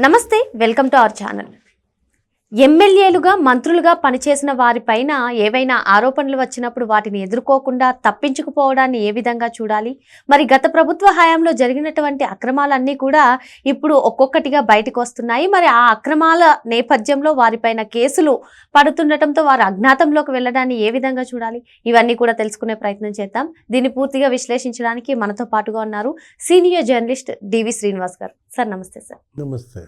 నమస్తే, welcome to our channel. ఎమ్మెల్యేలుగా మంత్రులుగా పనిచేసిన వారిపైన ఏవైనా ఆరోపణలు వచ్చినప్పుడు వాటిని ఎదుర్కోకుండా తప్పించుకుపోవడాన్ని ఏ విధంగా చూడాలి? మరి గత ప్రభుత్వ హయాంలో జరిగినటువంటి అక్రమాలన్నీ కూడా ఇప్పుడు ఒక్కొక్కటిగా బయటకు వస్తున్నాయి. మరి ఆ అక్రమాల నేపథ్యంలో వారిపైన కేసులు పడుతుండటంతో వారు అజ్ఞాతంలోకి వెళ్ళడాన్ని ఏ విధంగా చూడాలి? ఇవన్నీ కూడా తెలుసుకునే ప్రయత్నం చేద్దాం. దీన్ని పూర్తిగా విశ్లేషించడానికి మనతో పాటుగా ఉన్నారు సీనియర్ జర్నలిస్ట్ డివి శ్రీనివాస్ గారు. సార్ నమస్తే. సార్ నమస్తే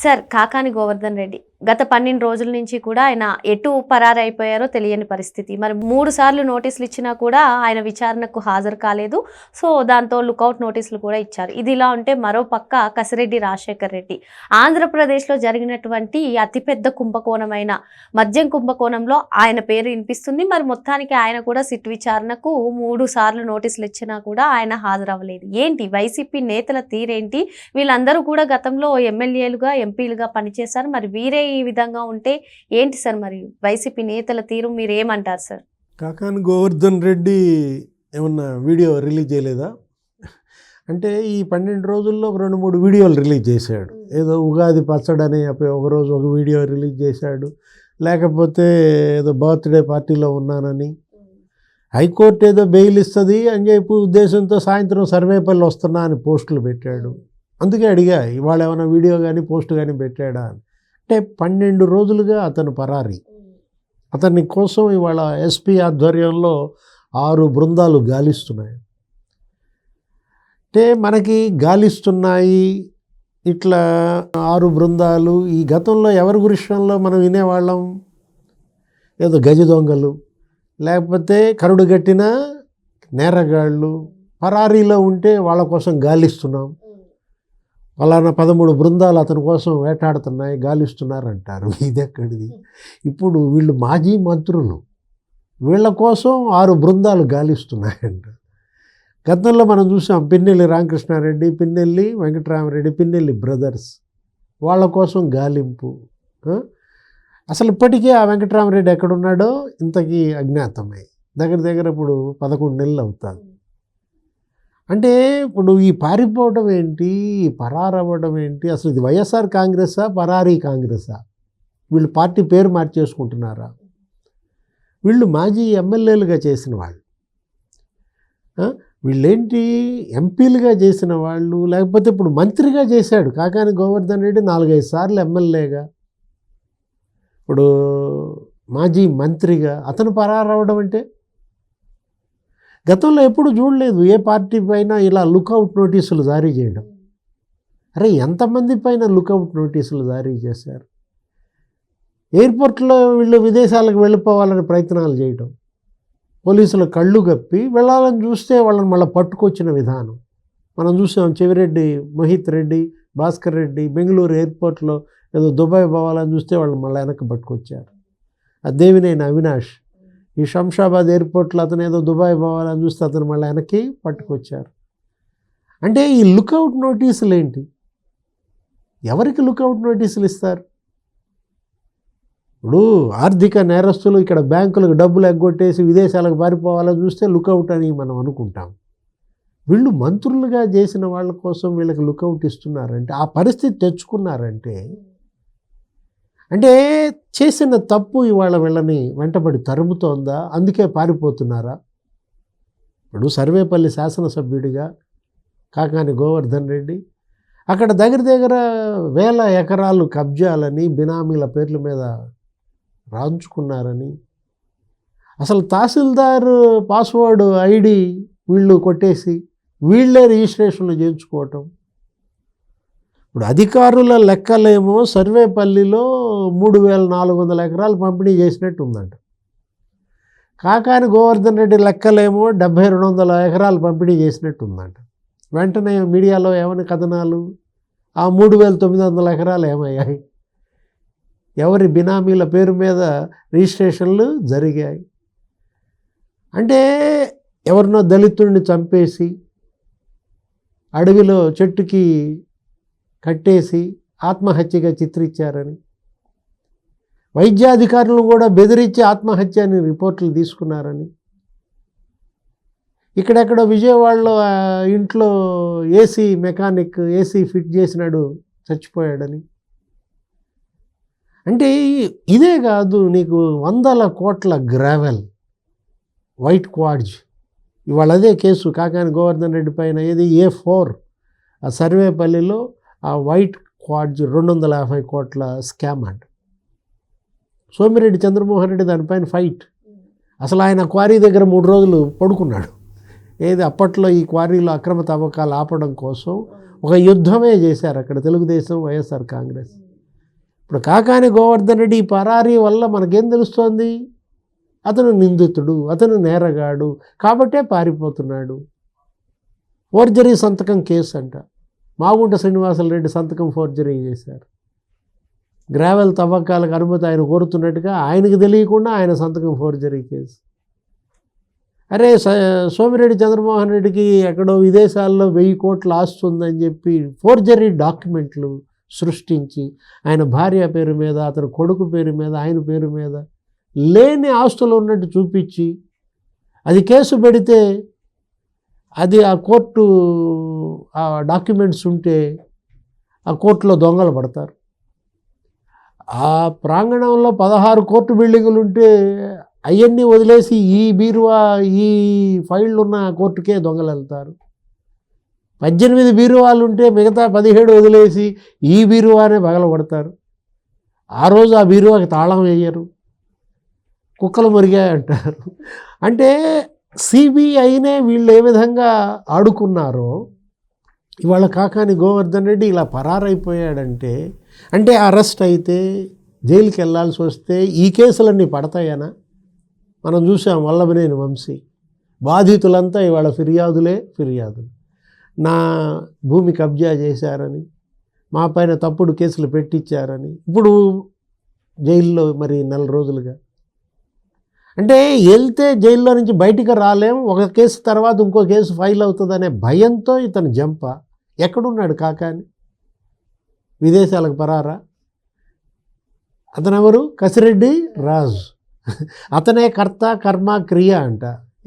సార్, కాకాని గోవర్ధన్ రెడ్డి గత 12 రోజుల నుంచి కూడా ఆయన ఎటు పరారైపోయారో తెలియని పరిస్థితి. మరి 3 సార్లు నోటీసులు ఇచ్చినా కూడా ఆయన విచారణకు హాజరు కాలేదు. సో దాంతో లుకౌట్ నోటీసులు కూడా ఇచ్చారు. ఇది ఇలా ఉంటే మరో పక్క కసిరెడ్డి రాజశేఖర్ రెడ్డి ఆంధ్రప్రదేశ్లో జరిగినటువంటి అతిపెద్ద కుంభకోణమైన మద్యం కుంభకోణంలో ఆయన పేరు వినిపిస్తుంది. మరి మొత్తానికి ఆయన కూడా సిట్ విచారణకు 3 సార్లు నోటీసులు ఇచ్చినా కూడా ఆయన హాజరవ్వలేదు. ఏంటి వైసీపీ నేతల తీరేంటి? వీళ్ళందరూ కూడా గతంలో ఎమ్మెల్యేలుగా ఎంపీలుగా పనిచేశారు. మరి వీరే ఈ విధంగా ఉంటే ఏంటి సార్? మరి వైసీపీ నేతల తీరు మీరు ఏమంటారు సార్? కాకాని గోవర్ధన్ రెడ్డి ఏమన్నా వీడియో రిలీజ్ చేయలేదా? అంటే ఈ 12 రోజుల్లో 2-3 వీడియోలు రిలీజ్ చేశాడు. ఏదో ఉగాది పచ్చడని ఒకరోజు ఒక వీడియో రిలీజ్ చేశాడు. లేకపోతే ఏదో బర్త్డే పార్టీలో ఉన్నానని, హైకోర్టు ఏదో బెయిల్ ఇస్తుంది అని చెప్పి ఉద్దేశంతో సాయంత్రం సర్వేపల్లి వస్తున్నా అని పోస్టులు పెట్టాడు. అందుకే అడిగా, ఇవాళ ఏమైనా వీడియో కానీ పోస్ట్ కానీ పెట్టాడా అని. అంటే 12 రోజులుగా అతను పరారి. అతని కోసం ఇవాళ ఎస్పీ ఆధ్వర్యంలో 6 బృందాలు గాలిస్తున్నాయి. అంటే మనకి గాలిస్తున్నాయి ఇట్లా 6 బృందాలు. ఈ గతంలో ఎవరి విషయంలో మనం వినేవాళ్ళం, ఏదో గజ దొంగలు, లేకపోతే కరుడు గట్టిన నేరగాళ్ళు పరారీలో ఉంటే వాళ్ళ కోసం గాలిస్తున్నాం, అలానా 13 బృందాలు అతని కోసం వేటాడుతున్నాయి, గాలిస్తున్నారు అంటారు. ఇది ఎక్కడిది? ఇప్పుడు వీళ్ళు మాజీ మంత్రులు, వీళ్ళ కోసం 6 బృందాలు గాలిస్తున్నాయంట. గతంలో మనం చూసాం, పిన్నెల్లి రామకృష్ణారెడ్డి, పిన్నెల్లి వెంకటరామరెడ్డి, పిన్నెల్లి బ్రదర్స్, వాళ్ళ కోసం గాలింపు. అసలు ఇప్పటికే ఆ వెంకటరామరెడ్డి ఎక్కడున్నాడో ఇంతకీ అజ్ఞాతమై దగ్గర ఇప్పుడు 11 నెలలు అవుతుంది. అంటే ఇప్పుడు ఈ పారిపోవడం ఏంటి, పరారవ్వడం ఏంటి? అసలు ఇది వైఎస్ఆర్ కాంగ్రెసా, పరారీ కాంగ్రెసా? వీళ్ళు పార్టీ పేరు మార్చేసుకుంటున్నారా? వీళ్ళు మాజీ ఎమ్మెల్యేలుగా చేసిన వాళ్ళు, వీళ్ళేంటి ఎంపీలుగా చేసిన వాళ్ళు, లేకపోతే ఇప్పుడు మంత్రిగా చేశాడు కాకాని గోవర్ధన్ రెడ్డి 4-5 సార్లు ఎమ్మెల్యేగా, ఇప్పుడు మాజీ మంత్రిగా అతను పరారవ్వడం అంటే గతంలో ఎప్పుడు చూడలేదు. ఏ పార్టీ పైన ఇలా లుకౌట్ నోటీసులు జారీ చేయడం. అరే, ఎంతమంది పైన లుకౌట్ నోటీసులు జారీ చేశారు? ఎయిర్పోర్ట్లో వీళ్ళు విదేశాలకు వెళ్ళిపోవాలని ప్రయత్నాలు చేయడం, పోలీసులు కళ్ళు గప్పి వెళ్ళాలని చూస్తే వాళ్ళని మళ్ళీ పట్టుకొచ్చిన విధానం మనం చూసాం. చెవిరెడ్డి మోహిత్ రెడ్డి, భాస్కర్ రెడ్డి బెంగళూరు ఎయిర్పోర్ట్లో ఏదో దుబాయ్ పోవాలని చూస్తే వాళ్ళని మళ్ళీ వెనక్కి పట్టుకొచ్చారు. దేవినేని అవినాష్ ఈ శంషాబాద్ ఎయిర్పోర్ట్లో అతను ఏదో దుబాయ్ పోవాలని చూస్తే అతను మళ్ళీ వెనక్కి పట్టుకొచ్చారు. అంటే ఈ లుకౌట్ నోటీసులు ఏంటి? ఎవరికి లుకౌట్ నోటీసులు ఇస్తారు? ఇప్పుడు ఆర్థిక నేరస్తులు ఇక్కడ బ్యాంకులకు డబ్బులు ఎగ్గొట్టేసి విదేశాలకు పారిపోవాలని చూస్తే లుకౌట్ అని మనం అనుకుంటాం. వీళ్ళు మంత్రులుగా చేసిన వాళ్ళ కోసం వీళ్ళకి లుకౌట్ ఇస్తున్నారంటే, ఆ పరిస్థితి తెచ్చుకున్నారంటే, అంటే చేసిన తప్పు ఇవాళ వీళ్ళని వెంటబడి తరుముతోందా? అందుకే పారిపోతున్నారా? ఇప్పుడు సర్వేపల్లి శాసనసభ్యుడిగా కాకాని గోవర్ధన్ రెడ్డి అక్కడ దగ్గర 1000 ఎకరాలు కబ్జాలని, బినామీల పేర్ల మీద రాంచుకున్నారని, అసలు తహసీల్దార్ పాస్వర్డ్ ఐడి వీళ్ళు కొట్టేసి వీళ్ళే రిజిస్ట్రేషన్లు చేయించుకోవటం. ఇప్పుడు అధికారుల లెక్కలేమో సర్వేపల్లిలో 3400 ఎకరాలు పంపిణీ చేసినట్టు ఉందంట. కాకాని గోవర్ధన్ రెడ్డి లెక్కలేమో 7200 ఎకరాలు పంపిణీ చేసినట్టు ఉందంట. వెంటనే మీడియాలో ఏమని కథనాలు, ఆ 3900 ఎకరాలు ఏమయ్యాయి? ఎవరి బినామీల పేరు మీద రిజిస్ట్రేషన్లు జరిగాయి? అంటే ఎవరినో దళితుడిని చంపేసి అడవిలో చెట్టుకి కట్టేసి ఆత్మహత్యగా చిత్రించారని, వైద్యాధికారులను కూడా బెదిరించి ఆత్మహత్య అని రిపోర్టులు తీసుకున్నారని, ఇక్కడెక్కడో విజయవాడలో ఇంట్లో ఏసీ మెకానిక్ ఏసీ ఫిట్ చేసినాడు చచ్చిపోయాడని. అంటే ఇదే కాదు, నీకు 100 కోట్ల గ్రావెల్ వైట్ క్వాడ్జ్, ఇవాళ అదే కేసు కాకాని గోవర్ధన్ రెడ్డి పైన, ఏది A4 ఆ సర్వేపల్లిలో ఆ వైట్ క్వాడ్జ్ 250 కోట్ల స్కామ్ అంట. సోమిరెడ్డి చంద్రమోహన్ రెడ్డి దానిపైన ఫైట్. అసలు ఆయన క్వారీ దగ్గర 3 రోజులు పడుకున్నాడు. ఏది అప్పట్లో ఈ క్వారీలో అక్రమ తవ్వకాలు ఆపడం కోసం ఒక యుద్ధమే చేశారు అక్కడ తెలుగుదేశం, వైఎస్ఆర్ కాంగ్రెస్. ఇప్పుడు కాకాని గోవర్ధన్ రెడ్డి పరారీ వల్ల మనకేం తెలుస్తోంది? అతను నిందితుడు, అతను నేరగాడు కాబట్టే పారిపోతున్నాడు. ఫోర్జరీ సంతకం కేసు అంట. మాగుంట శ్రీనివాసరెడ్డి సంతకం ఫోర్జరీ చేశారు. గ్రావెల్ తవ్వకాలకు అనుమతి ఆయన కోరుతున్నట్టుగా ఆయనకు తెలియకుండా ఆయన సంతకం ఫోర్జరీ కేసు. అరే సోమిరెడ్డి చంద్రమోహన్ రెడ్డికి ఎక్కడో విదేశాల్లో 1000 కోట్ల ఆస్తి ఉందని చెప్పి ఫోర్జరీ డాక్యుమెంట్లు సృష్టించి ఆయన భార్య పేరు మీద, అతని కొడుకు పేరు మీద, ఆయన పేరు మీద లేని ఆస్తులు ఉన్నట్టు చూపించి అది కేసు పెడితే అది ఆ కోర్టు ఆ డాక్యుమెంట్స్ ఉంటే ఆ కోర్టులో దొంగలు పడతారు. ఆ ప్రాంగణంలో 16 కోర్టు బిల్డింగులు ఉంటే అవన్నీ వదిలేసి ఈ బీరువా, ఈ ఫైళ్ళు ఉన్న కోర్టుకే దొంగలు వెళ్తారు. 18 బీరువాలు ఉంటే మిగతా 17 వదిలేసి ఈ బీరువానే పగలగొడతారు. ఆ రోజు ఆ బీరువాకి తాళం వేయరు, కుక్కలు మురిగాయంటారు. అంటే సిబిఐనే వీళ్ళు ఏ విధంగా ఆడుకున్నారో ఇవాళ కాకాని గోవర్ధన్ రెడ్డి ఇలా పరారైపోయాడంటే, అంటే అరెస్ట్ అయితే జైలుకి వెళ్ళాల్సి వస్తే ఈ కేసులన్నీ పడతాయనా? మనం చూసాం వల్లభనేని వంశీ, బాధితులంతా ఇవాళ ఫిర్యాదులు. నా భూమి కబ్జా చేశారని, మా పైన తప్పుడు కేసులు పెట్టించారని ఇప్పుడు జైల్లో మరి 4 రోజులుగా. అంటే వెళ్తే జైల్లో నుంచి బయటికి రాలేం, ఒక కేసు తర్వాత ఇంకో కేసు ఫైల్ అవుతుందనే భయంతో ఇతను జంప. ఎక్కడున్నాడు కాకాని? విదేశాలకు పరారా? అతనెవరు? కసిరెడ్డి రాజు. అతనే కర్త కర్మ క్రియ అంట.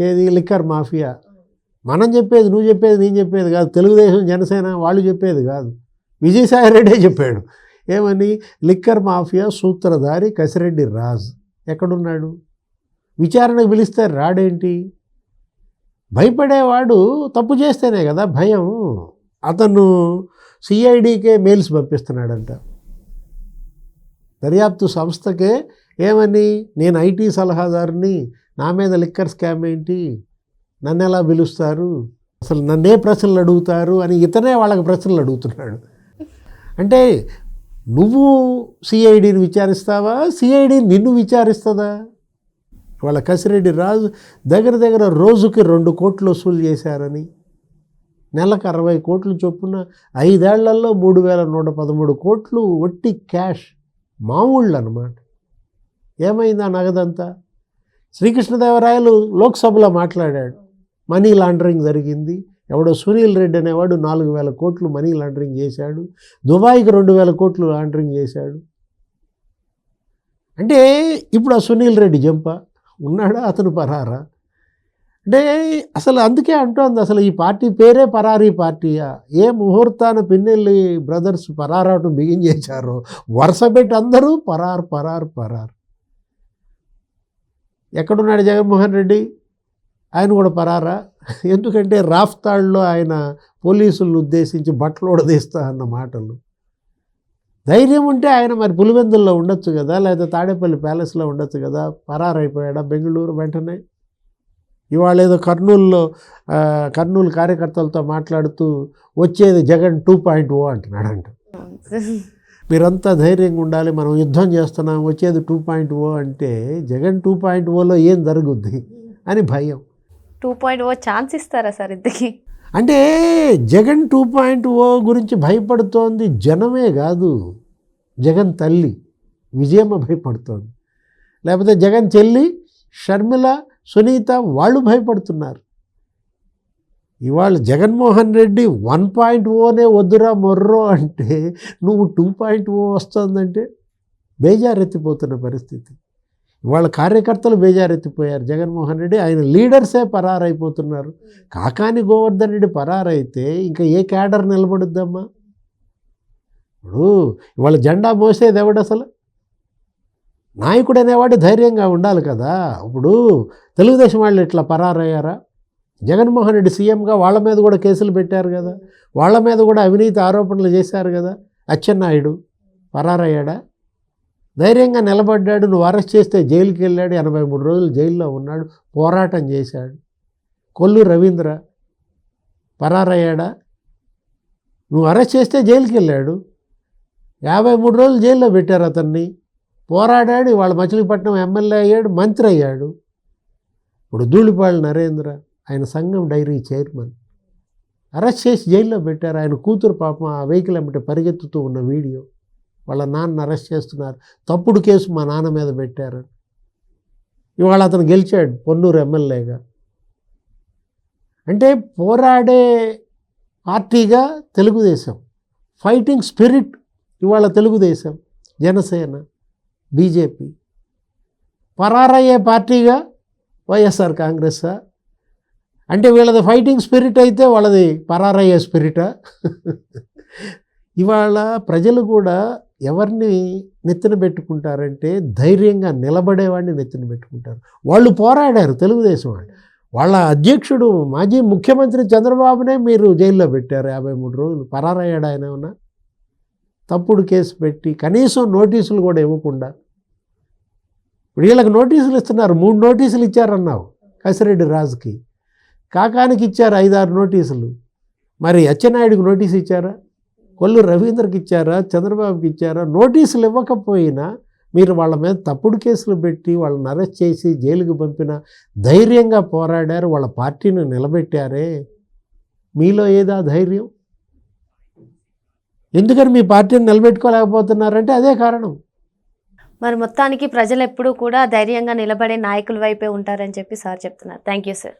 ఏది? Liquor mafia. మనం చెప్పేది, నువ్వు చెప్పేది, నేను చెప్పేది కాదు. తెలుగుదేశం, జనసేన వాళ్ళు చెప్పేది కాదు. విజయసాయి రెడ్డే చెప్పాడు. ఏమని? లిక్కర్ మాఫియా సూత్రధారి కసిరెడ్డి రాజు ఎక్కడున్నాడు? విచారణకు పిలిస్తే రాడేంటి? భయపడేవాడు తప్పు చేస్తేనే కదా భయం. అతను సిఐడికే మెయిల్స్ పంపిస్తున్నాడంట, దర్యాప్తు సంస్థకే. ఏమని? నేను ఐటీ సలహాదారుని, నా మీద లిక్కర్ స్కామ్ ఏంటి, నన్ను ఎలా పిలుస్తారు, అసలు నన్నే ప్రశ్నలు అడుగుతారు అని ఇతనే వాళ్ళకి ప్రశ్నలు అడుగుతున్నాడు. అంటే నువ్వు సిఐడిని విచారిస్తావా, సిఐడి నిన్ను విచారిస్తుందా? వాళ్ళ కసిరెడ్డి రాజు దగ్గర రోజుకి 2 కోట్లు వసూలు చేశారని, నెలకు 60 కోట్లు చొప్పున 5 ఏళ్లలో 3113 కోట్లు వట్టి క్యాష్, మామూళ్ళు అన్నమాట. ఏమైంది ఆ నగదంతా? శ్రీకృష్ణదేవరాయలు లోక్సభలో మాట్లాడాడు, మనీ లాండరింగ్ జరిగింది. ఎవడో సునీల్ రెడ్డి అనేవాడు 4000 కోట్లు మనీ లాండరింగ్ చేశాడు, దుబాయ్కి 2000 కోట్లు లాండరింగ్ చేశాడు. అంటే ఇప్పుడు ఆ సునీల్ రెడ్డి జంప ఉన్నాడా, అతను పరారా? అంటే అసలు అందుకే అంటోంది, అసలు ఈ పార్టీ పేరే పరారీ పార్టీయా? ఏ ముహూర్తాన పిన్నెల్లి బ్రదర్స్ పరారాటం బిగించేశారో వరుస పెట్టి అందరూ పరార్. ఎక్కడున్నాడు జగన్మోహన్ రెడ్డి? ఆయన కూడా పరారా? ఎందుకంటే రాఫ్తాడ్లో ఆయన పోలీసులను ఉద్దేశించి బట్టలు ఉడదీస్తా అన్న మాటలు. ధైర్యం ఉంటే ఆయన మరి పులివెందుల్లో ఉండొచ్చు కదా, లేదా తాడేపల్లి ప్యాలెస్లో ఉండొచ్చు కదా. పరారైపోయాడా బెంగళూరు వెంటనే? ఇవాళ ఏదో కర్నూలు కార్యకర్తలతో మాట్లాడుతూ వచ్చేది జగన్ 2.0 అంటున్నాడంట. మీరంతా ధైర్యంగా ఉండాలి, మనం యుద్ధం చేస్తున్నాం, వచ్చేది 2.0 అంటే జగన్ 2.0లో ఏం జరుగుద్ది అని భయం. 2.0 ఛాన్స్ ఇస్తారా సార్ ఇంతకీ? అంటే జగన్ 2.0 గురించి భయపడుతోంది జనమే కాదు, జగన్ తల్లి విజయమ్మ భయపడుతోంది, లేకపోతే జగన్ చెల్లి షర్మిల, సునీత వాళ్ళు భయపడుతున్నారు. ఇవాళ జగన్మోహన్ రెడ్డి 1.0నే వద్దురా మొర్రో అంటే నువ్వు 2.0 వస్తుందంటే బేజారెత్తిపోతున్న పరిస్థితి. ఇవాళ కార్యకర్తలు బేజారెత్తిపోయారు. జగన్మోహన్ రెడ్డి ఆయన లీడర్సే పరారైపోతున్నారు. కాకాని గోవర్ధన్ రెడ్డి పరారైతే ఇంకా ఏ క్యాడర్ నిలబడుద్దమ్మా? ఇప్పుడు ఇవాళ జెండా మోసేది ఎవడు అసలు? నాయకుడు అనేవాడు ధైర్యంగా ఉండాలి కదా. ఇప్పుడు తెలుగుదేశం వాళ్ళు ఇట్లా పరారయ్యారా? జగన్మోహన్ రెడ్డి సీఎంగా వాళ్ళ మీద కూడా కేసులు పెట్టారు కదా, వాళ్ళ మీద కూడా అవినీతి ఆరోపణలు చేశారు కదా. అచ్చెన్నాయుడు పరారయ్యాడా? ధైర్యంగా నిలబడ్డాడు. నువ్వు అరెస్ట్ చేస్తే జైలుకి వెళ్ళాడు, 83 రోజులు జైల్లో ఉన్నాడు, పోరాటం చేశాడు. కొల్లు రవీంద్ర పరారయ్యాడా? నువ్వు అరెస్ట్ చేస్తే జైలుకి వెళ్ళాడు, 53 రోజులు జైల్లో పెట్టారు అతన్ని, పోరాడాడు, వాళ్ళ మచిలీపట్నం ఎమ్మెల్యే అయ్యాడు, మంత్రి అయ్యాడు. ఇప్పుడు ధూళిపాళ నరేంద్ర ఆయన సంఘం డైరీ చైర్మన్, అరెస్ట్ చేసి జైల్లో పెట్టారు. ఆయన కూతురు పాపం ఆ వెహికల్ అమ్మటే పరిగెత్తుతూ ఉన్న వీడియో, వాళ్ళ నాన్న అరెస్ట్ చేస్తున్నారు, తప్పుడు కేసు మా నాన్న మీద పెట్టారు. ఇవాళ అతను గెలిచాడు పొన్నూరు ఎమ్మెల్యేగా. అంటే పోరాడే పార్టీగా తెలుగుదేశం, ఫైటింగ్ స్పిరిట్ ఇవాళ తెలుగుదేశం, జనసేన, బీజేపీ. పరారయ్యే పార్టీగా వైఎస్ఆర్ కాంగ్రెస్. అంటే వీళ్ళది ఫైటింగ్ స్పిరిట్ అయితే వాళ్ళది పరారయ్యే స్పిరిటా? ఇవాళ ప్రజలు కూడా ఎవరిని నెత్తిన పెట్టుకుంటారంటే ధైర్యంగా నిలబడేవాడిని నెత్తిన పెట్టుకుంటారు. వాళ్ళు పోరాడారు తెలుగుదేశం వాళ్ళు. వాళ్ళ అధ్యక్షుడు మాజీ ముఖ్యమంత్రి చంద్రబాబునే మీరు జైల్లో పెట్టారు 53 రోజులు. పరారయ్యాడు ఆయన ఏమన్నా? తప్పుడు కేసు పెట్టి కనీసం నోటీసులు కూడా ఇవ్వకుండా. వీళ్ళకి నోటీసులు ఇస్తున్నారు, 3 నోటీసులు ఇచ్చారన్నావు కసిరెడ్డి రాజుకి, కాకానికి ఇచ్చారు 5-6 నోటీసులు. మరి అచ్చెన్నాయుడికి నోటీసు ఇచ్చారా? కొల్లు రవీంద్రకి ఇచ్చారా? చంద్రబాబుకి ఇచ్చారా? నోటీసులు ఇవ్వకపోయినా మీరు వాళ్ళ మీద తప్పుడు కేసులు పెట్టి వాళ్ళని అరెస్ట్ చేసి జైలుకి పంపిన ధైర్యంగా పోరాడారు, వాళ్ళ పార్టీని నిలబెట్టారే. మీలో ఏదా ధైర్యం? ఎందుకని మీ పార్టీని నిలబెట్టుకోలేకపోతున్నారంటే అదే కారణం. మరి మొత్తానికి ప్రజలు ఎప్పుడూ కూడా ధైర్యంగా నిలబడే నాయకుల వైపే ఉంటారని చెప్పి సార్ చెప్తున్నారు. Thank you sir.